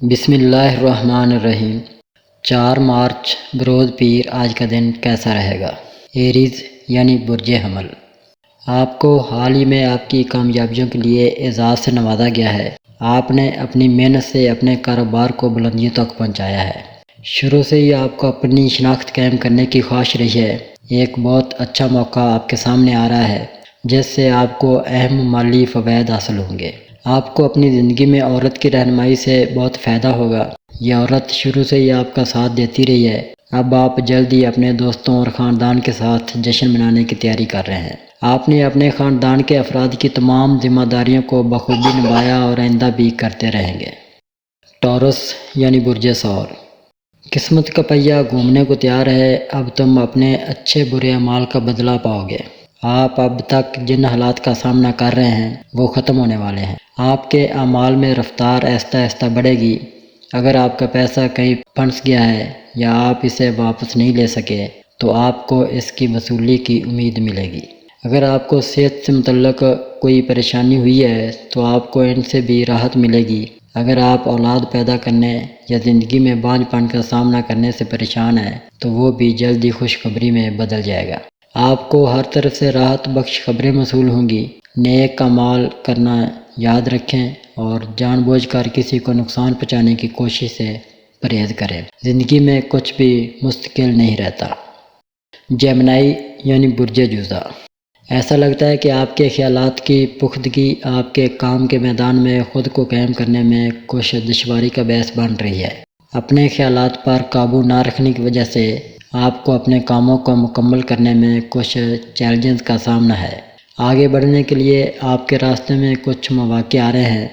بسم اللہ الرحمن الرحیم۔ 4 مارچ بروز پیر آج کا دن کیسا رہے گا؟ ایریز یعنی برج حمل، آپ کو حال ہی میں آپ کی کامیابیوں کے لیے اعزاز سے نوازا گیا ہے۔ آپ نے اپنی محنت سے اپنے کاروبار کو بلندیوں تک پہنچایا ہے۔ شروع سے ہی آپ کو اپنی شناخت قائم کرنے کی خواہش رہی ہے۔ ایک بہت اچھا موقع آپ کے سامنے آ رہا ہے جس سے آپ کو اہم مالی فوائد حاصل ہوں گے۔ آپ کو اپنی زندگی میں عورت کی رہنمائی سے بہت فائدہ ہوگا۔ یہ عورت شروع سے ہی آپ کا ساتھ دیتی رہی ہے۔ اب آپ جلد ہی اپنے دوستوں اور خاندان کے ساتھ جشن منانے کی تیاری کر رہے ہیں۔ آپ نے اپنے خاندان کے افراد کی تمام ذمہ داریوں کو بخوبی نبھایا اور آئندہ بھی کرتے رہیں گے۔ ٹورس یعنی برج ثور، قسمت کا پہیہ گھومنے کو تیار ہے۔ اب تم اپنے اچھے برے اعمال کا بدلہ پاؤ گے۔ آپ اب تک جن حالات کا سامنا کر رہے ہیں وہ ختم ہونے والے ہیں۔ آپ کے اعمال میں رفتار آہستہ آہستہ بڑھے گی۔ اگر آپ کا پیسہ کہیں پھنس گیا ہے یا آپ اسے واپس نہیں لے سکے تو آپ کو اس کی وصولی کی امید ملے گی۔ اگر آپ کو صحت سے متعلق کوئی پریشانی ہوئی ہے تو آپ کو ان سے بھی راحت ملے گی۔ اگر آپ اولاد پیدا کرنے یا زندگی میں بانجھ پن کا سامنا کرنے سے پریشان ہیں تو وہ بھی جلد ہی خوشخبری میں بدل جائے گا۔ آپ کو ہر طرف سے راحت بخش خبریں موصول ہوں گی۔ نیک اعمال کرنا یاد رکھیں اور جان بوجھ کر کسی کو نقصان پہنچانے کی کوشش سے پرہیز کریں۔ زندگی میں کچھ بھی مستقل نہیں رہتا۔ جیمنائی یعنی برج جوزا، ایسا لگتا ہے کہ آپ کے خیالات کی پختگی آپ کے کام کے میدان میں خود کو قائم کرنے میں کچھ دشواری کا باعث بن رہی ہے۔ اپنے خیالات پر قابو نہ رکھنے کی وجہ سے آپ کو اپنے کاموں کو مکمل کرنے میں کچھ چیلنجز کا سامنا ہے۔ آگے بڑھنے کے لیے آپ کے راستے میں کچھ مواقع آ رہے ہیں۔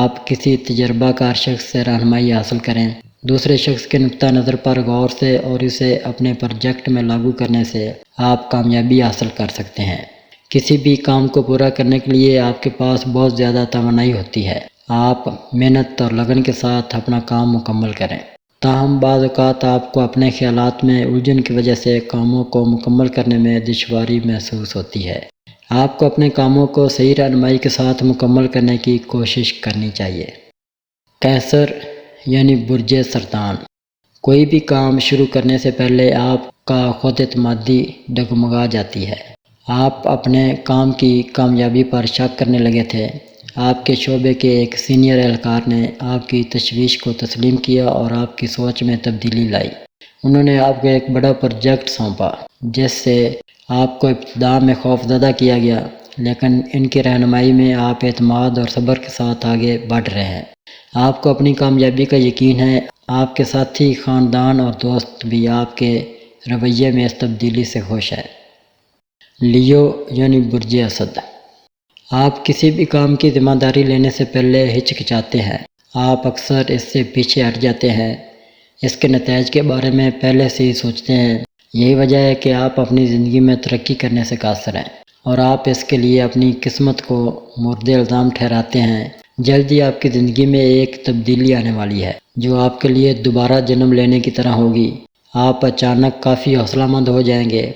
آپ کسی تجربہ کار شخص سے رہنمائی حاصل کریں۔ دوسرے شخص کے نقطہ نظر پر غور سے اور اسے اپنے پروجیکٹ میں لاگو کرنے سے آپ کامیابی حاصل کر سکتے ہیں۔ کسی بھی کام کو پورا کرنے کے لیے آپ کے پاس بہت زیادہ توانائی ہوتی ہے۔ آپ محنت اور لگن کے ساتھ اپنا کام مکمل کریں۔ تاہم بعض اوقات آپ کو اپنے خیالات میں الجھن کی وجہ سے کاموں کو مکمل کرنے میں دشواری محسوس ہوتی ہے۔ آپ کو اپنے کاموں کو صحیح رہنمائی کے ساتھ مکمل کرنے کی کوشش کرنی چاہیے۔ کینسر یعنی برج سرطان، کوئی بھی کام شروع کرنے سے پہلے آپ کا خود اعتمادی ڈگمگا جاتی ہے۔ آپ اپنے کام کی کامیابی پر شک کرنے لگے تھے۔ آپ کے شعبے کے ایک سینئر اہلکار نے آپ کی تشویش کو تسلیم کیا اور آپ کی سوچ میں تبدیلی لائی۔ انہوں نے آپ کو ایک بڑا پروجیکٹ سونپا جس سے آپ کو ابتدا میں خوف زدہ کیا گیا، لیکن ان کی رہنمائی میں آپ اعتماد اور صبر کے ساتھ آگے بڑھ رہے ہیں۔ آپ کو اپنی کامیابی کا یقین ہے۔ آپ کے ساتھی، خاندان اور دوست بھی آپ کے رویے میں اس تبدیلی سے خوش ہیں۔ لیو یعنی برج اسد، آپ کسی بھی کام کی ذمہ داری لینے سے پہلے ہچکچاتے ہیں۔ آپ اکثر اس سے پیچھے ہٹ جاتے ہیں، اس کے نتائج کے بارے میں پہلے سے ہی سوچتے ہیں۔ یہی وجہ ہے کہ آپ اپنی زندگی میں ترقی کرنے سے قاصر ہیں اور آپ اس کے لیے اپنی قسمت کو مورد الزام ٹھہراتے ہیں۔ جلد ہی آپ کی زندگی میں ایک تبدیلی آنے والی ہے جو آپ کے لیے دوبارہ جنم لینے کی طرح ہوگی۔ آپ اچانک کافی حوصلہ مند ہو جائیں گے۔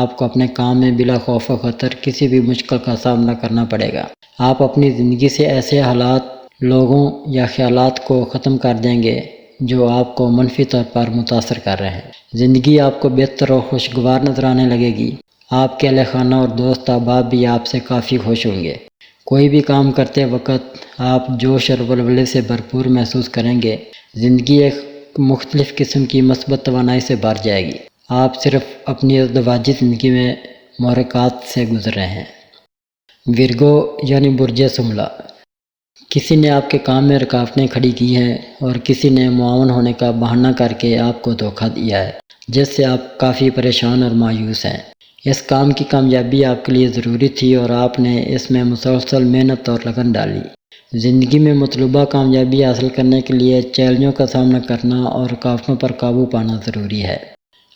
آپ کو اپنے کام میں بلا خوف و خطر کسی بھی مشکل کا سامنا کرنا پڑے گا۔ آپ اپنی زندگی سے ایسے حالات، لوگوں یا خیالات کو ختم کر دیں گے جو آپ کو منفی طور پر متاثر کر رہے ہیں۔ زندگی آپ کو بہتر اور خوشگوار نظر آنے لگے گی۔ آپ کے اہل خانہ اور دوست احباب بھی آپ سے کافی خوش ہوں گے۔ کوئی بھی کام کرتے وقت آپ جوش اور ولولے سے بھرپور محسوس کریں گے۔ زندگی ایک مختلف قسم کی مثبت توانائی سے بھر جائے گی۔ آپ صرف اپنی ازدواجی زندگی میں محرکات سے گزر رہے ہیں۔ ورگو یعنی برج سملا، کسی نے آپ کے کام میں رکاوٹیں کھڑی کی ہیں اور کسی نے معاون ہونے کا بہانہ کر کے آپ کو دھوکہ دیا ہے جس سے آپ کافی پریشان اور مایوس ہیں۔ اس کام کی کامیابی آپ کے لیے ضروری تھی اور آپ نے اس میں مسلسل محنت اور لگن ڈالی۔ زندگی میں مطلوبہ کامیابی حاصل کرنے کے لیے چیلنجوں کا سامنا کرنا اور رکاوٹوں پر قابو پانا ضروری ہے۔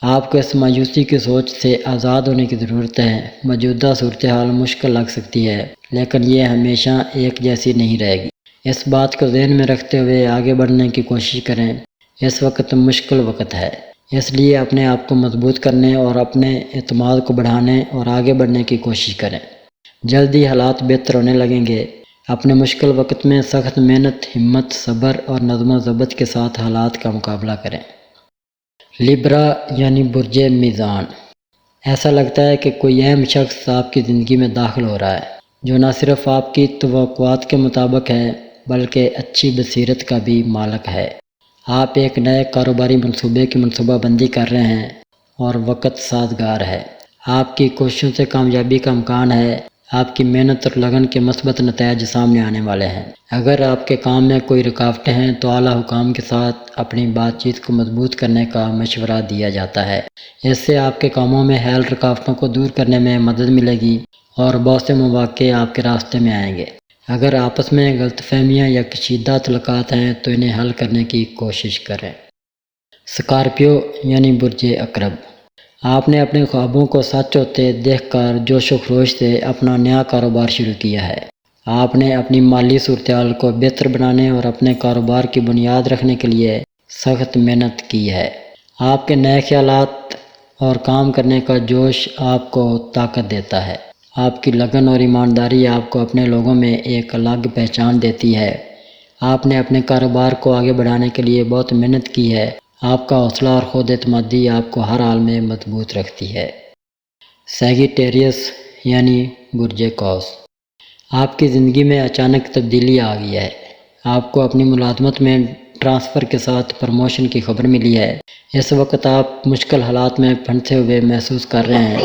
آپ کو اس مایوسی کی سوچ سے آزاد ہونے کی ضرورت ہے۔ موجودہ صورتحال مشکل لگ سکتی ہے لیکن یہ ہمیشہ ایک جیسی نہیں رہے گی۔ اس بات کو ذہن میں رکھتے ہوئے آگے بڑھنے کی کوشش کریں۔ اس وقت مشکل وقت ہے، اس لیے اپنے آپ کو مضبوط کرنے اور اپنے اعتماد کو بڑھانے اور آگے بڑھنے کی کوشش کریں۔ جلد ہی حالات بہتر ہونے لگیں گے۔ اپنے مشکل وقت میں سخت محنت، ہمت، صبر اور نظم و ضبط کے ساتھ حالات کا مقابلہ کریں۔ لیبرا یعنی برج میزان، ایسا لگتا ہے کہ کوئی اہم شخص آپ کی زندگی میں داخل ہو رہا ہے جو نہ صرف آپ کی توقعات کے مطابق ہے بلکہ اچھی بصیرت کا بھی مالک ہے۔ آپ ایک نئے کاروباری منصوبے کی منصوبہ بندی کر رہے ہیں اور وقت سازگار ہے۔ آپ کی کوششوں سے کامیابی کا امکان ہے۔ آپ کی محنت اور لگن کے مثبت نتائج سامنے آنے والے ہیں۔ اگر آپ کے کام میں کوئی رکاوٹیں ہیں تو اعلیٰ حکام کے ساتھ اپنی بات چیت کو مضبوط کرنے کا مشورہ دیا جاتا ہے۔ اس سے آپ کے کاموں میں حائل رکاوٹوں کو دور کرنے میں مدد ملے گی اور بہت سے مواقع آپ کے راستے میں آئیں گے۔ اگر آپس میں غلط فہمیاں یا کشیدہ تعلقات ہیں تو انہیں حل کرنے کی کوشش کریں۔ اسکارپیو یعنی برج عقرب، آپ نے اپنے خوابوں کو سچ ہوتے دیکھ کر جوش و خروش سے اپنا نیا کاروبار شروع کیا ہے۔ آپ نے اپنی مالی صورتحال کو بہتر بنانے اور اپنے کاروبار کی بنیاد رکھنے کے لیے سخت محنت کی ہے۔ آپ کے نئے خیالات اور کام کرنے کا جوش آپ کو طاقت دیتا ہے۔ آپ کی لگن اور ایمانداری آپ کو اپنے لوگوں میں ایک الگ پہچان دیتی ہے۔ آپ نے اپنے کاروبار کو آگے بڑھانے کے لیے بہت محنت کی ہے۔ آپ کا حوصلہ اور خود اعتمادی آپ کو ہر حال میں مضبوط رکھتی ہے۔ سیگیٹیریس یعنی برج قوس، آپ کی زندگی میں اچانک تبدیلی آ گئی ہے۔ آپ کو اپنی ملازمت میں ٹرانسفر کے ساتھ پروموشن کی خبر ملی ہے۔ اس وقت آپ مشکل حالات میں پھنسے ہوئے محسوس کر رہے ہیں۔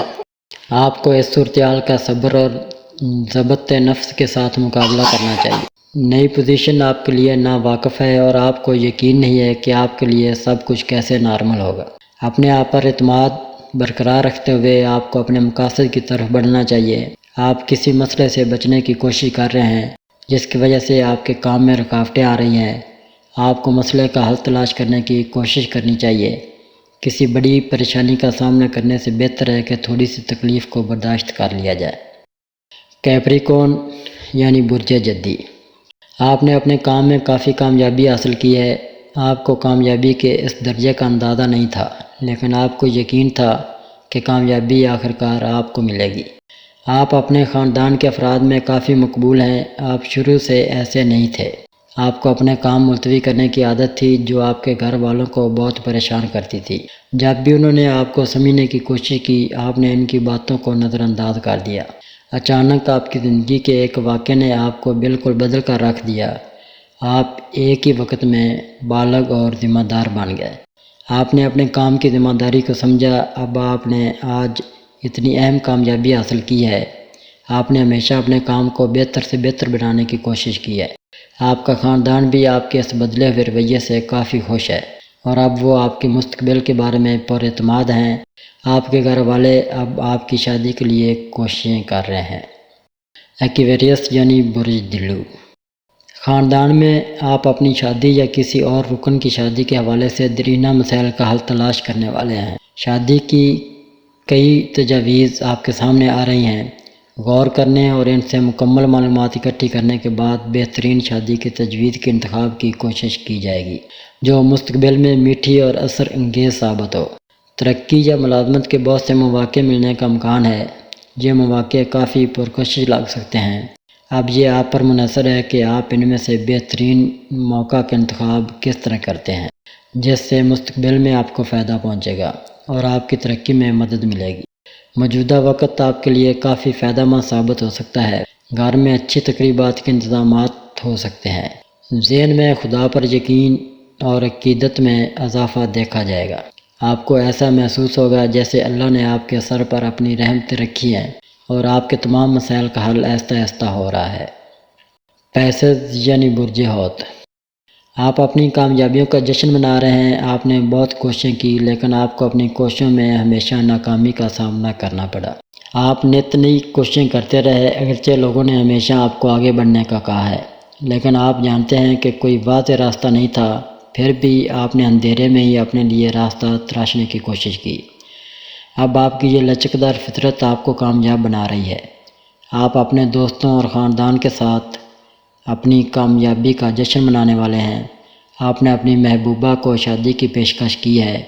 آپ کو اس صورتحال کا صبر اور ضبط نفس کے ساتھ مقابلہ کرنا چاہیے۔ نئی پوزیشن آپ کے لیے ناواقف ہے اور آپ کو یقین نہیں ہے کہ آپ کے لیے سب کچھ کیسے نارمل ہوگا۔ اپنے آپ پر اعتماد برقرار رکھتے ہوئے آپ کو اپنے مقاصد کی طرف بڑھنا چاہیے۔ آپ کسی مسئلے سے بچنے کی کوشش کر رہے ہیں جس کی وجہ سے آپ کے کام میں رکاوٹیں آ رہی ہیں۔ آپ کو مسئلے کا حل تلاش کرنے کی کوشش کرنی چاہیے۔ کسی بڑی پریشانی کا سامنا کرنے سے بہتر ہے کہ تھوڑی سی تکلیف کو برداشت کر لیا جائے۔ کیپریکون یعنی برج جدی، آپ نے اپنے کام میں کافی کامیابی حاصل کی ہے۔ آپ کو کامیابی کے اس درجے کا اندازہ نہیں تھا، لیکن آپ کو یقین تھا کہ کامیابی آخرکار آپ کو ملے گی۔ آپ اپنے خاندان کے افراد میں کافی مقبول ہیں۔ آپ شروع سے ایسے نہیں تھے۔ آپ کو اپنے کام ملتوی کرنے کی عادت تھی جو آپ کے گھر والوں کو بہت پریشان کرتی تھی۔ جب بھی انہوں نے آپ کو سمجھنے کی کوشش کی، آپ نے ان کی باتوں کو نظر انداز کر دیا۔ اچانک آپ کی زندگی کے ایک واقعے نے آپ کو بالکل بدل کر رکھ دیا۔ آپ ایک ہی وقت میں بالغ اور ذمہ دار بن گئے۔ آپ نے اپنے کام کی ذمہ داری کو سمجھا۔ اب آپ نے آج اتنی اہم کامیابی حاصل کی ہے۔ آپ نے ہمیشہ اپنے کام کو بہتر سے بہتر بنانے کی کوشش کی ہے۔ آپ کا خاندان بھی آپ کے اس بدلے ہوئے رویے سے کافی خوش ہے اور اب وہ آپ کے مستقبل کے بارے میں پر اعتماد ہیں۔ آپ کے گھر والے اب آپ کی شادی کے لیے کوششیں کر رہے ہیں۔ ایکویریس یعنی برج دلو، خاندان میں آپ اپنی شادی یا کسی اور رکن کی شادی کے حوالے سے دیرینہ مسائل کا حل تلاش کرنے والے ہیں۔ شادی کی کئی تجاویز آپ کے سامنے آ رہی ہیں۔ غور کرنے اور ان سے مکمل معلومات اکٹھی کرنے کے بعد بہترین شادی کی تجویز کے انتخاب کی کوشش کی جائے گی جو مستقبل میں میٹھی اور اثر انگیز ثابت ہو۔ ترقی یا ملازمت کے بہت سے مواقع ملنے کا امکان ہے۔ یہ مواقع کافی پرکشش لگ سکتے ہیں۔ اب یہ آپ پر منحصر ہے کہ آپ ان میں سے بہترین موقع کا انتخاب کس طرح کرتے ہیں جس سے مستقبل میں آپ کو فائدہ پہنچے گا اور آپ کی ترقی میں مدد ملے گی۔ موجودہ وقت آپ کے لیے کافی فائدہ مند ثابت ہو سکتا ہے۔ گھر میں اچھی تقریبات کے انتظامات ہو سکتے ہیں۔ ذہن میں خدا پر یقین اور عقیدت میں اضافہ دیکھا جائے گا۔ آپ کو ایسا محسوس ہوگا جیسے اللہ نے آپ کے سر پر اپنی رحمتیں رکھی ہیں اور آپ کے تمام مسائل کا حل آہستہ آہستہ ہو رہا ہے۔ پیسز یعنی برج حوت، آپ اپنی کامیابیوں کا جشن منا رہے ہیں۔ آپ نے بہت کوششیں کی لیکن آپ کو اپنی کوششوں میں ہمیشہ ناکامی کا سامنا کرنا پڑا۔ آپ نت نئی کوششیں کرتے رہے اگرچہ لوگوں نے ہمیشہ آپ کو آگے بڑھنے کا کہا ہے، لیکن آپ جانتے ہیں کہ کوئی واضح راستہ نہیں تھا۔ پھر بھی آپ نے اندھیرے میں ہی اپنے لیے راستہ تراشنے کی کوشش کی۔ اب آپ کی یہ لچکدار فطرت آپ کو کامیاب بنا رہی ہے۔ آپ اپنے دوستوں اور خاندان کے ساتھ اپنی کامیابی کا جشن منانے والے ہیں۔ آپ نے اپنی محبوبہ کو شادی کی پیشکش کی ہے۔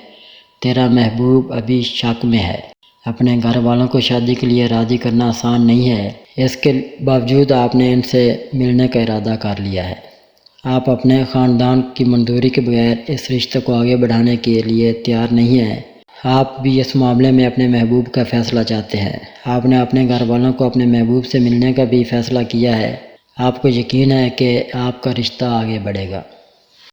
تیرا محبوب ابھی شک میں ہے۔ اپنے گھر والوں کو شادی کے لیے راضی کرنا آسان نہیں ہے، اس کے باوجود آپ نے ان سے ملنے کا ارادہ کر لیا ہے۔ آپ اپنے خاندان کی منظوری کے بغیر اس رشتے کو آگے بڑھانے کے لیے تیار نہیں ہیں۔ آپ بھی اس معاملے میں اپنے محبوب کا فیصلہ چاہتے ہیں۔ آپ نے اپنے گھر والوں کو اپنے محبوب سے ملنے کا بھی فیصلہ کیا ہے۔ آپ کو یقین ہے کہ آپ کا رشتہ آگے بڑھے گا۔